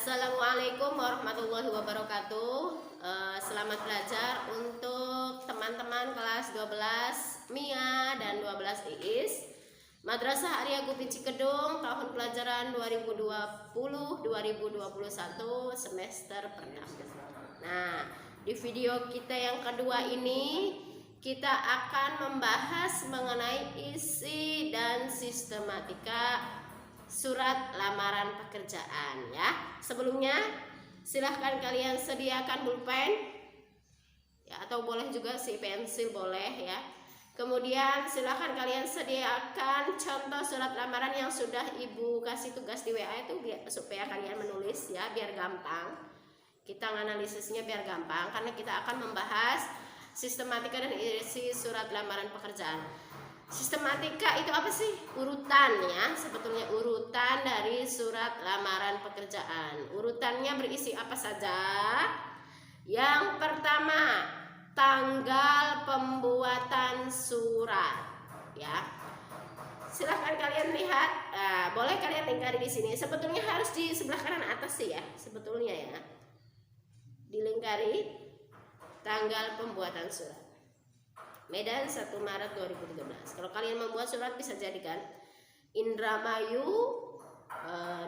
Assalamualaikum warahmatullahi wabarakatuh. Selamat belajar untuk teman-teman kelas 12 MIA dan 12 IIS Madrasah Arya Gupi Cikedung tahun pelajaran 2020-2021 semester pertama. Nah, di video kita yang kedua ini kita akan membahas mengenai isi dan sistematika surat lamaran pekerjaan ya. Sebelumnya silahkan kalian sediakan pulpen ya, atau boleh juga si pensil boleh ya. Kemudian silahkan kalian sediakan contoh surat lamaran yang sudah ibu kasih tugas di WA itu supaya kalian menulis ya, biar gampang. Kita analisisnya biar gampang karena kita akan membahas sistematika dan isi surat lamaran pekerjaan. Sistematika itu apa sih? Urutan ya, sebetulnya urutan dari surat lamaran pekerjaan. Urutannya berisi apa saja? Yang pertama, tanggal pembuatan surat ya. Silahkan kalian lihat, boleh kalian lingkari di sini. Sebetulnya harus di sebelah kanan atas sih ya, sebetulnya ya. Dilingkari tanggal pembuatan surat. Medan 1 Maret 2013. Kalau kalian membuat surat bisa jadikan Indramayu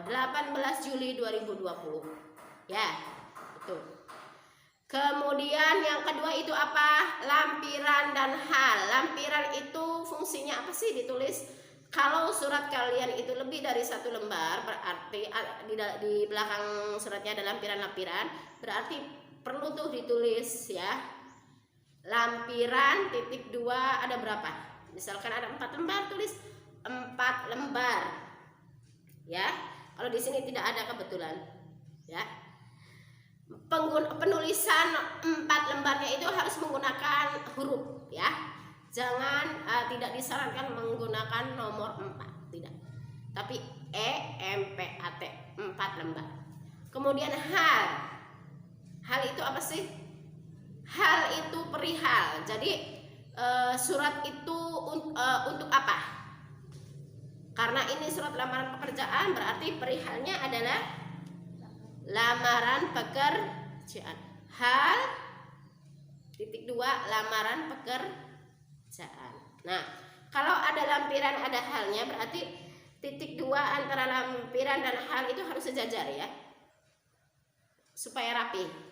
18 Juli 2020. Ya, itu. Kemudian yang kedua itu apa? Lampiran dan hal. Lampiran itu fungsinya apa sih ditulis? Kalau surat kalian itu lebih dari 1 lembar, berarti di belakang suratnya ada lampiran-lampiran, berarti perlu tuh ditulis ya. Lampiran titik 2 ada berapa? Misalkan ada 4 lembar, tulis 4 lembar. Ya. Kalau di sini tidak ada kebetulan. Ya. Penulisan 4 lembarnya itu harus menggunakan huruf ya. Jangan tidak disarankan menggunakan nomor 4, tidak. Tapi EMPAT 4 lembar. Kemudian hal. Hal itu apa sih? Hal itu perihal. Jadi surat itu untuk apa? Karena ini surat lamaran pekerjaan, berarti perihalnya adalah lamaran pekerjaan. Hal titik 2 lamaran pekerjaan. Nah, kalau ada lampiran ada halnya, berarti titik 2 antara lampiran dan hal itu harus sejajar ya, supaya rapi.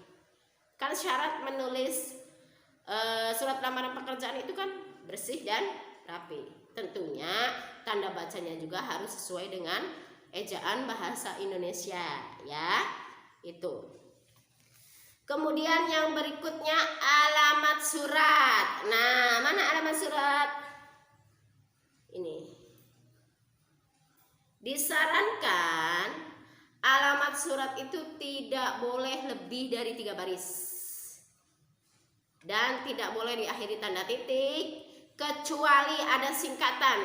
Kan syarat menulis surat lamaran pekerjaan itu kan bersih dan rapi. Tentunya tanda bacanya juga harus sesuai dengan ejaan bahasa Indonesia ya. Itu. Kemudian yang berikutnya alamat surat. Nah, mana alamat surat? Ini. Disarankan alamat surat itu tidak boleh lebih dari 3 baris dan tidak boleh diakhiri tanda titik kecuali ada singkatan.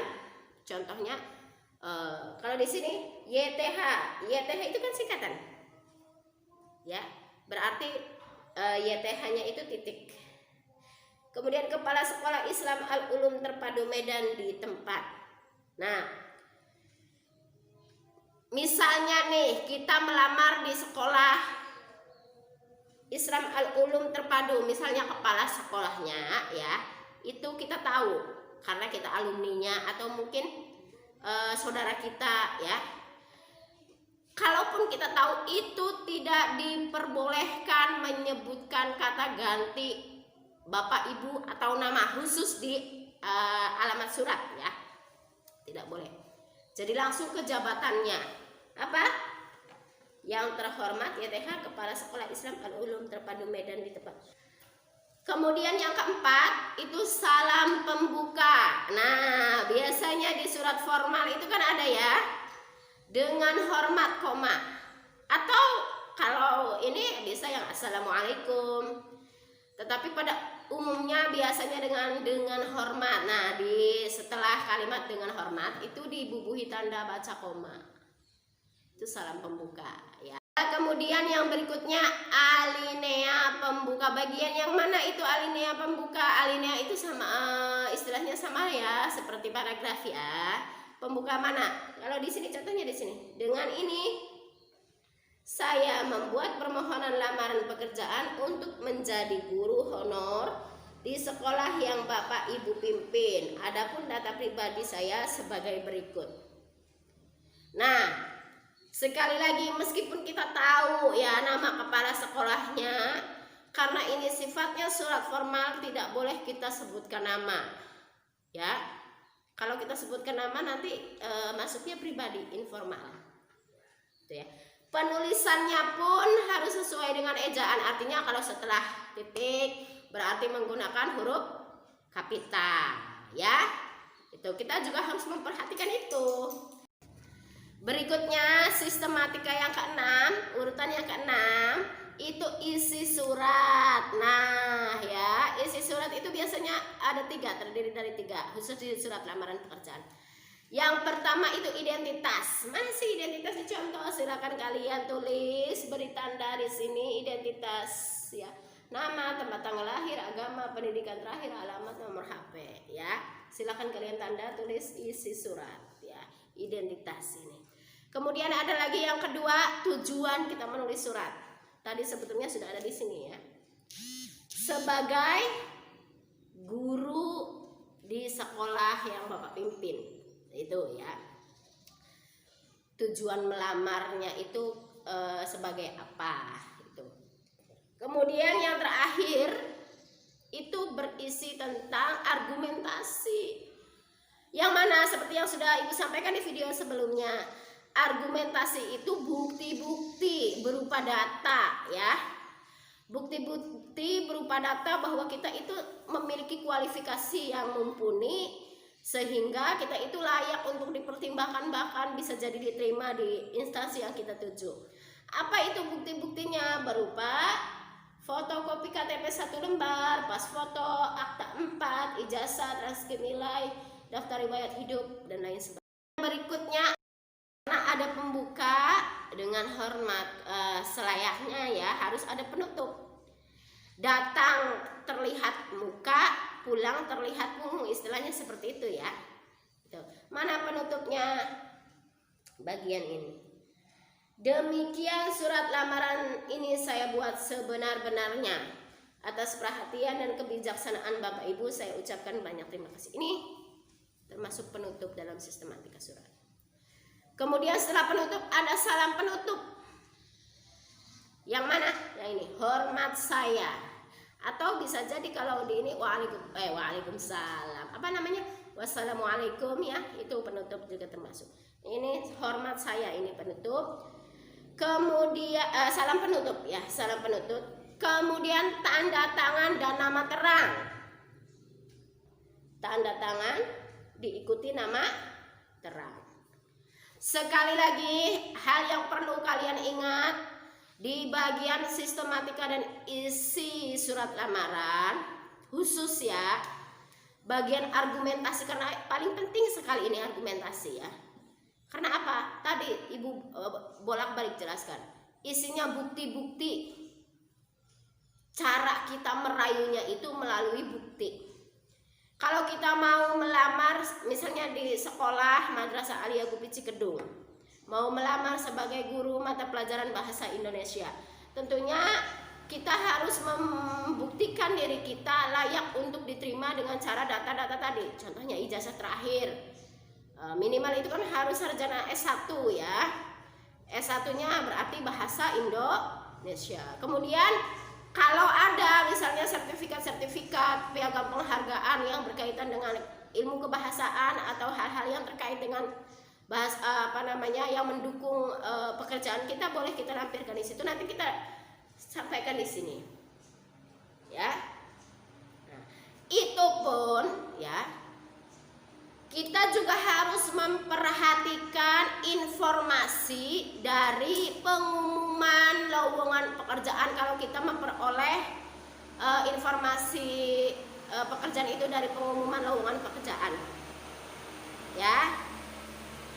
Contohnya kalau di sini YTH, YTH itu kan singkatan, ya berarti YTH-nya itu titik. Kemudian Kepala Sekolah Islam Al-Ulum Terpadu Medan di tempat. Nah, misalnya nih kita melamar di sekolah Islam Al-Ulum Terpadu, misalnya kepala sekolahnya ya, itu kita tahu karena kita alumninya atau mungkin saudara kita ya. Kalaupun kita tahu itu tidak diperbolehkan menyebutkan kata ganti bapak ibu atau nama khusus di alamat surat ya, tidak boleh. Jadi langsung ke jabatannya. Apa? Yang terhormat YTH Kepala Sekolah Islam Al-Ulum Terpadu Medan di tempat. Kemudian yang keempat itu salam pembuka. Nah, biasanya di surat formal itu kan ada ya, dengan hormat koma. Atau kalau ini bisa yang assalamualaikum. Tetapi pada umumnya biasanya dengan hormat. Nah, di setelah kalimat dengan hormat itu dibubuhi tanda baca koma. Itu salam pembuka ya. Kemudian yang berikutnya alinea pembuka. Bagian yang mana itu alinea pembuka? Alinea itu sama istilahnya sama ya, seperti paragraf ya. Pembuka mana? Kalau di sini contohnya di sini. Dengan ini saya saya membuat permohonan lamaran pekerjaan untuk menjadi guru honor di sekolah yang Bapak Ibu pimpin. Adapun data pribadi saya sebagai berikut. Nah, sekali lagi meskipun kita tahu ya nama kepala sekolahnya, karena ini sifatnya surat formal tidak boleh kita sebutkan nama. Ya. Kalau kita sebutkan nama nanti masuknya pribadi, informal. Gitu ya. Penulisannya pun harus sesuai dengan ejaan. Artinya kalau setelah titik berarti menggunakan huruf kapital, ya. Itu kita juga harus memperhatikan itu. Berikutnya sistematika yang keenam, urutan yang keenam itu isi surat. Nah ya, isi surat itu biasanya ada 3, terdiri dari 3, khusus di surat lamaran pekerjaan. Yang pertama itu identitas. Mana sih identitas dicontoh? Silakan kalian tulis, beri tanda di sini identitas ya. Nama, tempat tanggal lahir, agama, pendidikan terakhir, alamat, nomor HP ya. Silakan kalian tanda, tulis isi surat ya. Identitas ini. Kemudian ada lagi yang kedua, tujuan kita menulis surat. Tadi sebetulnya sudah ada di sini ya. Sebagai guru di sekolah yang Bapak pimpin. Itu ya. Tujuan melamarnya itu sebagai apa itu. Kemudian yang terakhir itu berisi tentang argumentasi. Yang mana seperti yang sudah Ibu sampaikan di video sebelumnya, argumentasi itu bukti-bukti berupa data ya. Bukti-bukti berupa data bahwa kita itu memiliki kualifikasi yang mumpuni sehingga kita itu layak untuk dipertimbangkan, bahkan bisa jadi diterima di instansi yang kita tuju. Apa itu bukti-buktinya? Berupa fotokopi KTP 1 lembar, pas foto, akta 4, ijazah, transkrip nilai, daftar riwayat hidup dan lain sebagainya. Berikutnya karena ada pembuka dengan hormat selayaknya ya, harus ada penutup. Datang terlihat muka, pulang terlihat punggung, istilahnya seperti itu ya. Mana penutupnya? Bagian ini. Demikian surat lamaran ini saya buat sebenar-benarnya. Atas perhatian dan kebijaksanaan Bapak Ibu saya ucapkan banyak terima kasih. Ini termasuk penutup dalam sistematika surat. Kemudian setelah penutup ada salam penutup. Yang mana? Yang ini, hormat saya. Atau bisa jadi kalau di ini waalaikumsalam. Apa namanya? Wassalamualaikum ya. Itu penutup juga termasuk. Ini hormat saya, ini penutup. Kemudian salam penutup ya, salam penutup. Kemudian tanda tangan dan nama terang. Tanda tangan diikuti nama terang. Sekali lagi, hal yang perlu kalian ingat di bagian sistematika dan isi surat lamaran, khusus ya, bagian argumentasi, karena paling penting sekali ini argumentasi ya. Karena apa? Tadi Ibu bolak-balik jelaskan. Isinya bukti-bukti. Cara kita merayunya itu melalui bukti. Kalau kita mau melamar misalnya di sekolah Madrasah Aliyah Gupi Cikedung, mau melamar sebagai guru mata pelajaran bahasa Indonesia, tentunya kita harus membuktikan diri kita layak untuk diterima dengan cara data-data tadi. Contohnya ijazah terakhir, minimal itu kan harus sarjana S1 ya. S1-nya berarti bahasa Indonesia. Kemudian kalau ada misalnya sertifikat-sertifikat piagam penghargaan yang berkaitan dengan ilmu kebahasaan atau hal-hal yang terkait dengan yang mendukung pekerjaan kita, boleh kita lampirkan di situ. Nanti kita sampaikan di sini. Ya. Nah, itu pun ya, kita juga harus memperhatikan informasi dari pengumuman lowongan pekerjaan. Kalau kita memperoleh informasi pekerjaan itu dari pengumuman lowongan pekerjaan, ya.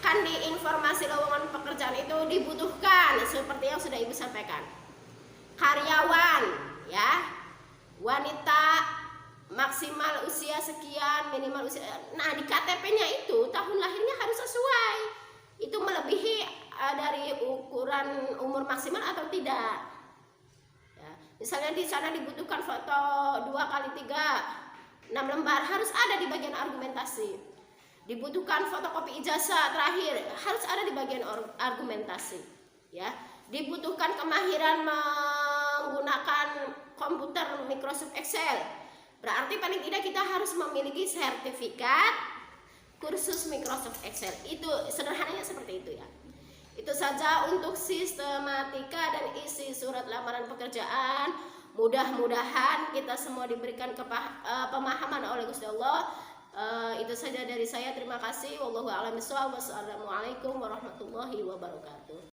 Kan di informasi lowongan pekerjaan itu dibutuhkan seperti yang sudah Ibu sampaikan, karyawan ya, wanita maksimal usia sekian, minimal usia. Nah di KTP-nya itu tahun lahirnya harus sesuai. Itu melebihi dari ukuran umur maksimal atau tidak. Ya, misalnya di sana dibutuhkan foto 2x3 6 lembar, harus ada di bagian argumentasi. Dibutuhkan fotokopi ijazah terakhir, harus ada di bagian argumentasi. Ya, dibutuhkan kemahiran menggunakan komputer Microsoft Excel. Berarti paling tidak kita harus memiliki sertifikat kursus Microsoft Excel. Itu sederhananya seperti itu ya. Itu saja untuk sistematika dan isi surat lamaran pekerjaan. Mudah-mudahan kita semua diberikan pemahaman oleh Gusti Allah. Itu saja dari saya. Terima kasih. Wallahu a'lam bishawab. Wassalamualaikum warahmatullahi wabarakatuh.